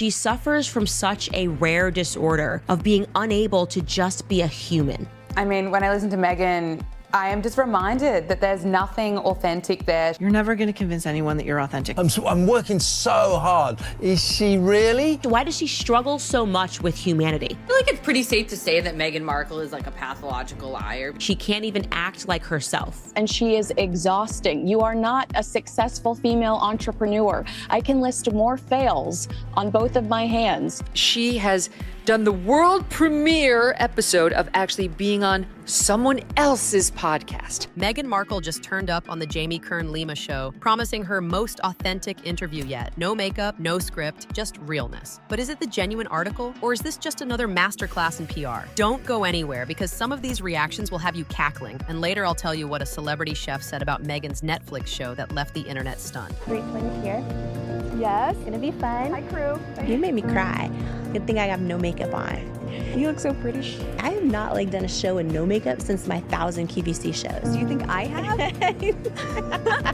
she suffers from such a rare disorder of being unable to just be a human. I mean, when I listen to Meghan, I am just reminded that there's nothing authentic there. You're never going to convince anyone that you're authentic. I'm working so hard. Is she really? Why does she struggle so much with humanity? I feel like it's pretty safe to say that Meghan Markle is like a pathological liar. She can't even act like herself. And she is exhausting. You are not a successful female entrepreneur. I can list more fails on both of my hands. She has done the world premiere episode of actually being on someone else's podcast. Meghan Markle just turned up on the Jamie Kern Lima show, promising her most authentic interview yet. No makeup, no script, just realness. But is it the genuine article, or is this just another masterclass in PR? Don't go anywhere, because some of these reactions will have you cackling, and later I'll tell you what a celebrity chef said about Meghan's Netflix show that left the internet stunned. Great one here. Yes. It's gonna be fun. Hi, crew. You made me cry. Good thing I have no makeup on. You look so pretty. I have not done a show in no makeup since my 1,000 QVC shows. Do you think I have?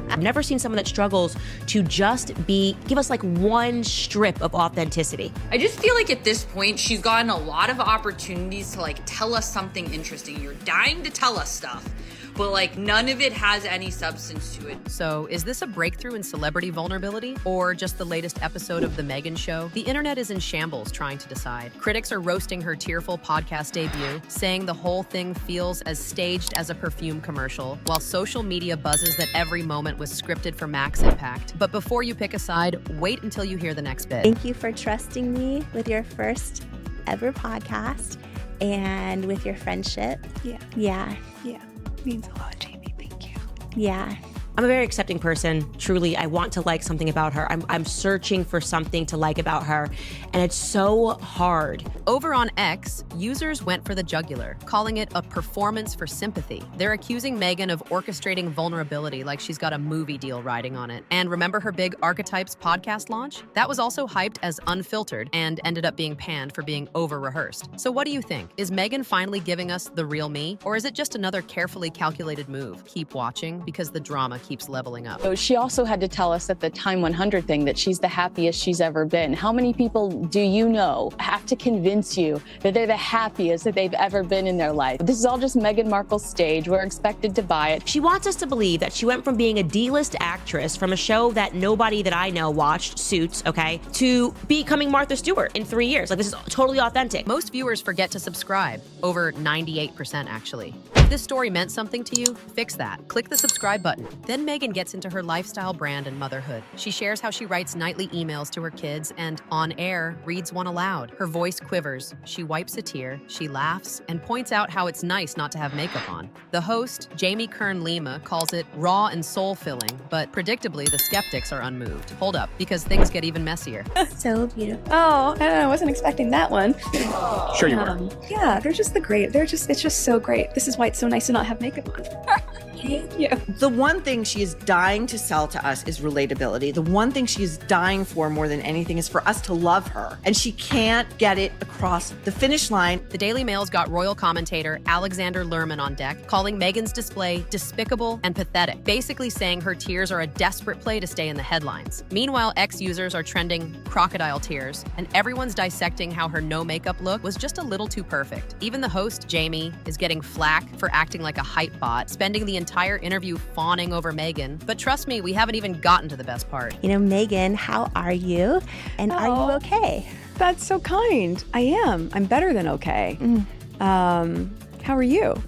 I've never seen someone that struggles to just give us one strip of authenticity. I just feel like at this point, she's gotten a lot of opportunities to tell us something interesting. You're dying to tell us stuff, but none of it has any substance to it. So is this a breakthrough in celebrity vulnerability, or just the latest episode of The Meghan Show? The internet is in shambles trying to decide. Critics are roasting her tearful podcast debut, saying the whole thing feels as staged as a perfume commercial, while social media buzzes that every moment was scripted for max impact. But before you pick a side, wait until you hear the next bit. Thank you for trusting me with your first ever podcast and with your friendship. Yeah. Means a lot, Jamie. Thank you. Yeah. I'm a very accepting person. Truly, I want to like something about her. I'm searching for something to like about her, and it's so hard. Over on X, users went for the jugular, calling it a performance for sympathy. They're accusing Meghan of orchestrating vulnerability like she's got a movie deal riding on it. And remember her big Archetypes podcast launch? That was also hyped as unfiltered and ended up being panned for being over-rehearsed. So what do you think? Is Meghan finally giving us the real me? Or is it just another carefully calculated move? Keep watching, because the drama keeps leveling up. So she also had to tell us at the Time 100 thing that she's the happiest she's ever been. How many people do you know have to convince you that they're the happiest that they've ever been in their life? This is all just Meghan Markle's stage. We're expected to buy it. She wants us to believe that she went from being a D-list actress from a show that nobody that I know watched, Suits, okay, to becoming Martha Stewart in 3 years. This is totally authentic. Most viewers forget to subscribe, over 98% actually. If this story meant something to you, fix that. Click the subscribe button. Then Meghan gets into her lifestyle, brand, and motherhood. She shares how she writes nightly emails to her kids and, on air, reads one aloud. Her voice quivers. She wipes a tear. She laughs and points out how it's nice not to have makeup on. The host, Jamie Kern Lima, calls it raw and soul-filling, but predictably, the skeptics are unmoved. Hold up, because things get even messier. So beautiful. Oh, I don't know. I wasn't expecting that one. Sure you were. Yeah, it's just so great. This is why it's so nice to not have makeup on. Thank you. The one thing she is dying to sell to us is relatability. The one thing she is dying for more than anything is for us to love her. And she can't get it across the finish line. The Daily Mail's got royal commentator Alexander Lerman on deck, calling Meghan's display despicable and pathetic, basically saying her tears are a desperate play to stay in the headlines. Meanwhile, X users are trending crocodile tears, and everyone's dissecting how her no makeup look was just a little too perfect. Even the host, Jamie, is getting flack for acting like a hype bot, spending the entire interview fawning over Meghan. But trust me, we haven't even gotten to the best part. Meghan, how are you? And are you okay? That's so kind. I am. I'm better than okay. How are you?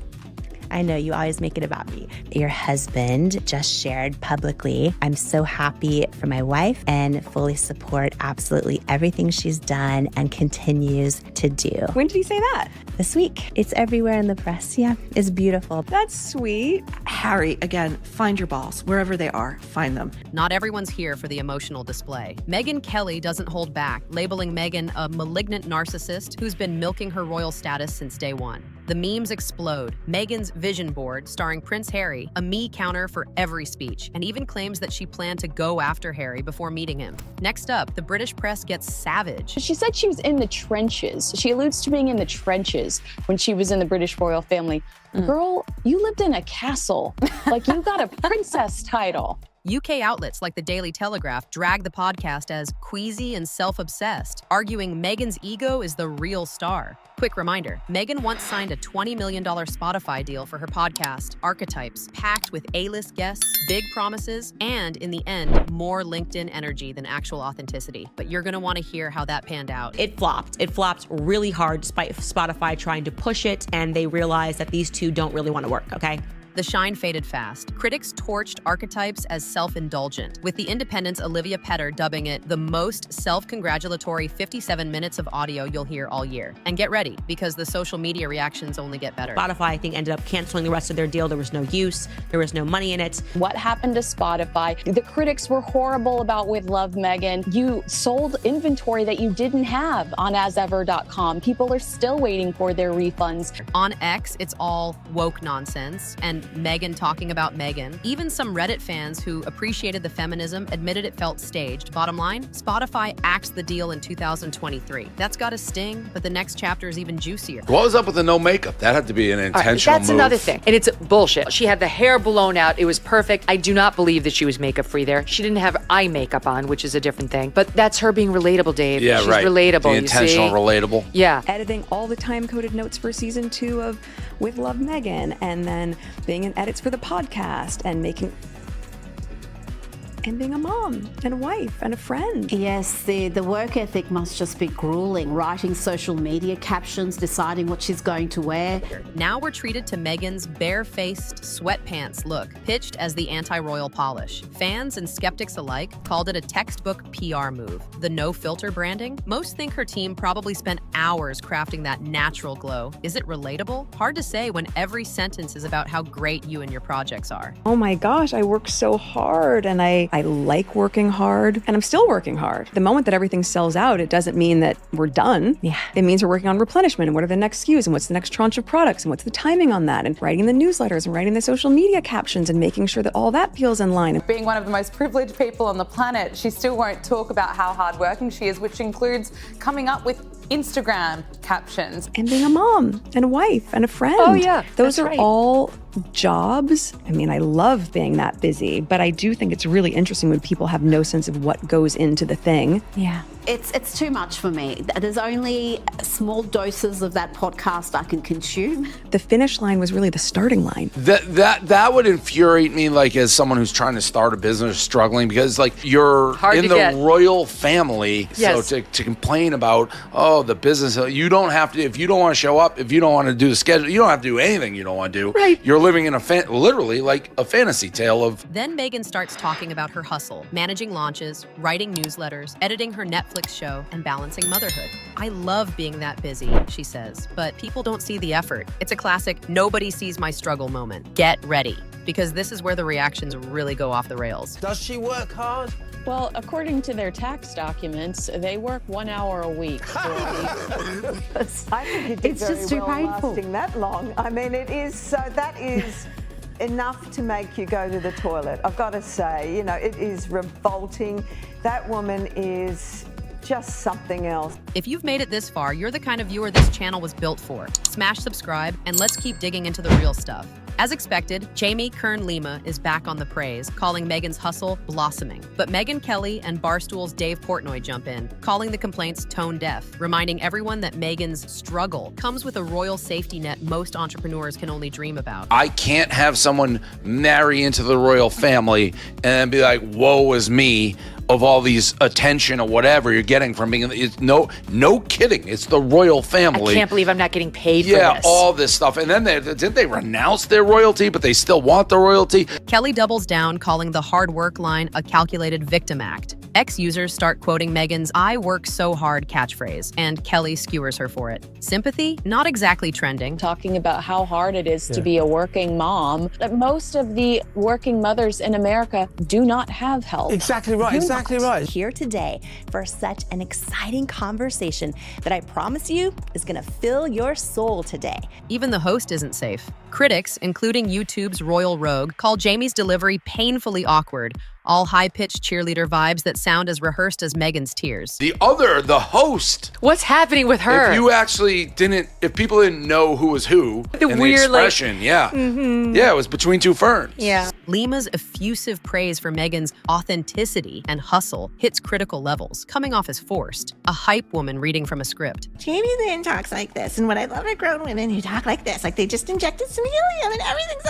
I know you always make it about me. Your husband just shared publicly. I'm so happy for my wife and fully support absolutely everything she's done and continues to do. When did he say that? This week. It's everywhere in the press. Yeah, it's beautiful. That's sweet. Harry, again, find your balls. Wherever they are, find them. Not everyone's here for the emotional display. Megyn Kelly doesn't hold back, labeling Meghan a malignant narcissist who's been milking her royal status since day one. The memes explode. Meghan's vision board, starring Prince Harry, a me counter for every speech, and even claims that she planned to go after Harry before meeting him. Next up, the British press gets savage. She said she was in the trenches. She alludes to being in the trenches when she was in the British royal family. Girl, you lived in a castle. You got a princess title. UK outlets like the Daily Telegraph drag the podcast as queasy and self-obsessed, arguing Meghan's ego is the real star. Quick reminder, Meghan once signed a $20 million Spotify deal for her podcast, Archetypes, packed with A-list guests, big promises, and, in the end, more LinkedIn energy than actual authenticity. But you're going to want to hear how that panned out. It flopped. It flopped really hard despite Spotify trying to push it, and they realized that these two don't really want to work, okay? The shine faded fast. Critics torched Archetypes as self-indulgent, with The Independent's Olivia Petter dubbing it the most self-congratulatory 57 minutes of audio you'll hear all year. And get ready, because the social media reactions only get better. Spotify, I think, ended up canceling the rest of their deal. There was no use. There was no money in it. What happened to Spotify? The critics were horrible about With Love, Meghan. You sold inventory that you didn't have on asever.com. People are still waiting for their refunds. On X, it's all woke nonsense, and Meghan talking about Meghan. Even some Reddit fans who appreciated the feminism admitted it felt staged. Bottom line, Spotify axed the deal in 2023. That's got a sting, but the next chapter is even juicier. What was up with the no makeup? That had to be an intentional That's move. another thing. And it's bullshit. She had the hair blown out. It was perfect. I do not believe that she was makeup free there. She didn't have eye makeup on, which is a different thing. But that's her being relatable, Dave. Yeah, She's right. relatable, The intentional relatable. Yeah. Editing all the time-coded notes for season 2 of With Love, Meghan, and then being in edits for the podcast and being a mom and a wife and a friend. Yes, the work ethic must just be grueling, writing social media captions, deciding what she's going to wear. Now we're treated to Meghan's bare-faced sweatpants look, pitched as the anti-royal polish. Fans and skeptics alike called it a textbook PR move. The no-filter branding? Most think her team probably spent hours crafting that natural glow. Is it relatable? Hard to say when every sentence is about how great you and your projects are. Oh my gosh, I work so hard and I like working hard and I'm still working hard. The moment that everything sells out, it doesn't mean that we're done. Yeah. It means we're working on replenishment and what are the next SKUs and what's the next tranche of products and what's the timing on that and writing the newsletters and writing the social media captions and making sure that all that feels in line. Being one of the most privileged people on the planet, she still won't talk about how hardworking she is, which includes coming up with Instagram captions. And being a mom and a wife and a friend. Oh, yeah, Those that's are right. all jobs. I mean, I love being that busy, but I do think it's really interesting when people have no sense of what goes into the thing. Yeah. It's too much for me. There's only small doses of that podcast I can consume. The finish line was really the starting line. That would infuriate me, like, as someone who's trying to start a business, struggling, because, like, you're Hard in to the get. royal family. Yes. So to complain about, the business, you don't have to, if you don't want to show up, if you don't want to do the schedule, you don't have to do anything you don't want to do. Right. You're living in literally like a fantasy tale of. Then Meghan starts talking about her hustle, managing launches, writing newsletters, editing her Netflix show, and balancing motherhood. I love being that busy, she says, but people don't see the effort. It's a classic nobody sees my struggle moment. Get ready, because this is where the reactions really go off the rails. Does she work hard? Well, according to their tax documents, they work 1 hour a week. I think you did It's very just too well painful. lasting that long. I mean, it is so. That is enough to make you go to the toilet. I've got to say, it is revolting. That woman is just something else. If you've made it this far, you're the kind of viewer this channel was built for. Smash subscribe, and let's keep digging into the real stuff. As expected, Jamie Kern Lima is back on the praise, calling Meghan's hustle blossoming. But Megyn Kelly and Barstool's Dave Portnoy jump in, calling the complaints tone deaf, reminding everyone that Meghan's struggle comes with a royal safety net most entrepreneurs can only dream about. I can't have someone marry into the royal family and be like, woe is me, of all these attention or whatever you're getting from being. It's no kidding. It's the royal family. I can't believe I'm not getting paid for Yeah, this. all this stuff. And then didn't they renounce their royalty, but they still want the royalty? Kelly doubles down, calling the hard work line a calculated victim act. Ex-users start quoting Meghan's "I work so hard" catchphrase, and Kelly skewers her for it. Sympathy? Not exactly trending. Talking about how hard it is to be a working mom. Most of the working mothers in America do not have help. Exactly right, exactly right. Here today for such an exciting conversation that I promise you is going to fill your soul today. Even the host isn't safe. Critics, including YouTube's Royal Rogue, call Jamie's delivery painfully awkward, All high-pitched cheerleader vibes that sound as rehearsed as Meghan's tears. The host. What's happening with her? If people didn't know who was who, The in weird, the expression, yeah, it was between two ferns. Yeah. Lima's effusive praise for Meghan's authenticity and hustle hits critical levels, coming off as forced. A hype woman reading from a script. Jamie Lynn talks like this, and what I love are grown women who talk like this, like they just injected some helium and everything's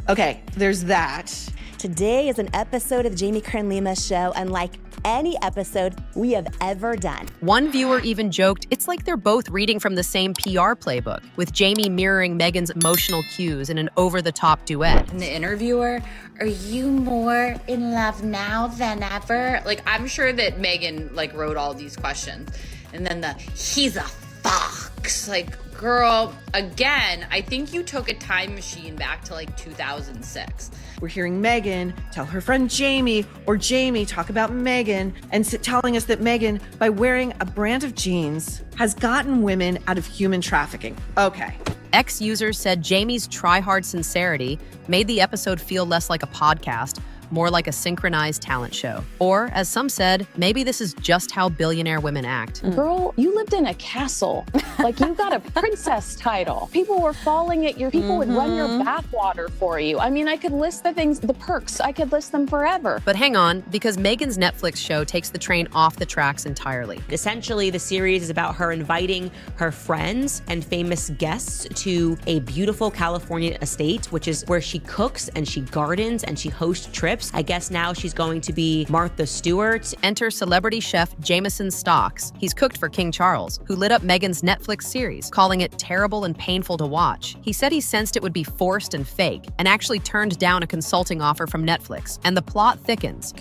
okay, there's that. Today is an episode of the Jamie Kern Lima show unlike any episode we have ever done. One viewer even joked it's like they're both reading from the same PR playbook, with Jamie mirroring Meghan's emotional cues in an over-the-top duet. And the interviewer, are you more in love now than ever? Like, I'm sure that Meghan, like, wrote all these questions. And then he's a fox. Like, girl, again, I think you took a time machine back to, like, 2006. We're hearing Meghan tell her friend Jamie, or Jamie talk about Meghan, and telling us that Meghan, by wearing a brand of jeans, has gotten women out of human trafficking. Okay. Ex-users said Jamie's try-hard sincerity made the episode feel less like a podcast, more like a synchronized talent show. Or, as some said, maybe this is just how billionaire women act. Girl, you lived in a castle. Like, you got a princess title. People were falling at your, people would run your bathwater for you. I mean, I could list the things, the perks, I could list them forever. But hang on, because Meghan's Netflix show takes the train off the tracks entirely. Essentially, the series is about her inviting her friends and famous guests to a beautiful California estate, which is where she cooks and she gardens and she hosts trips. I guess now she's going to be Martha Stewart. Enter celebrity chef Jameson Stocks. He's cooked for King Charles, who lit up Meghan's Netflix series, calling it terrible and painful to watch. He said he sensed it would be forced and fake, and actually turned down a consulting offer from Netflix. And the plot thickens.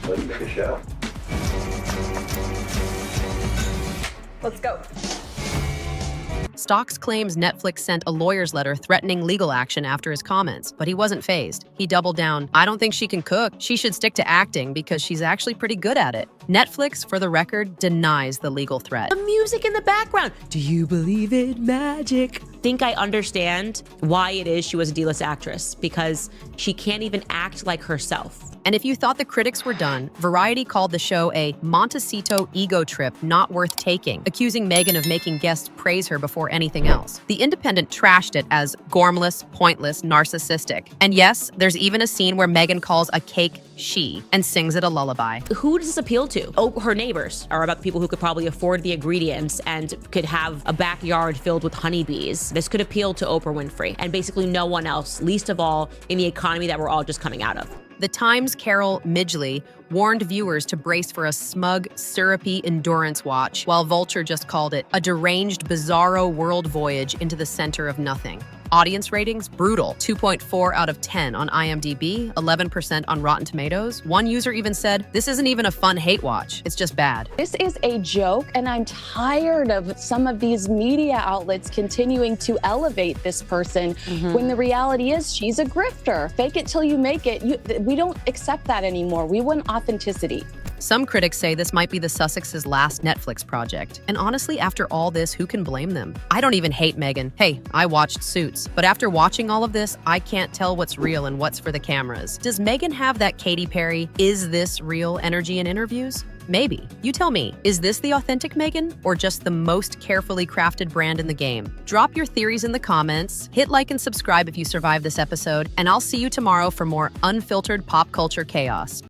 Let's make a show. Let's go. Stocks claims Netflix sent a lawyer's letter threatening legal action after his comments, but he wasn't fazed. He doubled down, I don't think she can cook. She should stick to acting because she's actually pretty good at it. Netflix, for the record, denies the legal threat. The music in the background. Do you believe in magic? I think I understand why it is she was a D-list actress, because she can't even act like herself. And if you thought the critics were done, Variety called the show a Montecito ego trip not worth taking, accusing Meghan of making guests praise her before anything else. The Independent trashed it as gormless, pointless, narcissistic. And yes, there's even a scene where Meghan calls a cake she and sings it a lullaby. Who does this appeal to? Oh, her neighbors are about the people who could probably afford the ingredients and could have a backyard filled with honeybees. This could appeal to Oprah Winfrey and basically no one else, least of all in the economy that we're all just coming out of. The Times' Carol Midgley warned viewers to brace for a smug, syrupy endurance watch, while Vulture just called it a deranged, bizarro world voyage into the center of nothing. Audience ratings, brutal. 2.4 out of 10 on IMDb, 11% on Rotten Tomatoes. One user even said, this isn't even a fun hate watch, it's just bad. This is a joke, and I'm tired of some of these media outlets continuing to elevate this person when the reality is she's a grifter. Fake it till you make it. We don't accept that anymore. We want authenticity. Some critics say this might be the Sussex's last Netflix project. And honestly, after all this, who can blame them? I don't even hate Meghan. Hey, I watched Suits. But after watching all of this, I can't tell what's real and what's for the cameras. Does Meghan have that Katy Perry, is this real energy in interviews? Maybe. You tell me, is this the authentic Meghan or just the most carefully crafted brand in the game? Drop your theories in the comments, hit like and subscribe if you survived this episode, and I'll see you tomorrow for more unfiltered pop culture chaos.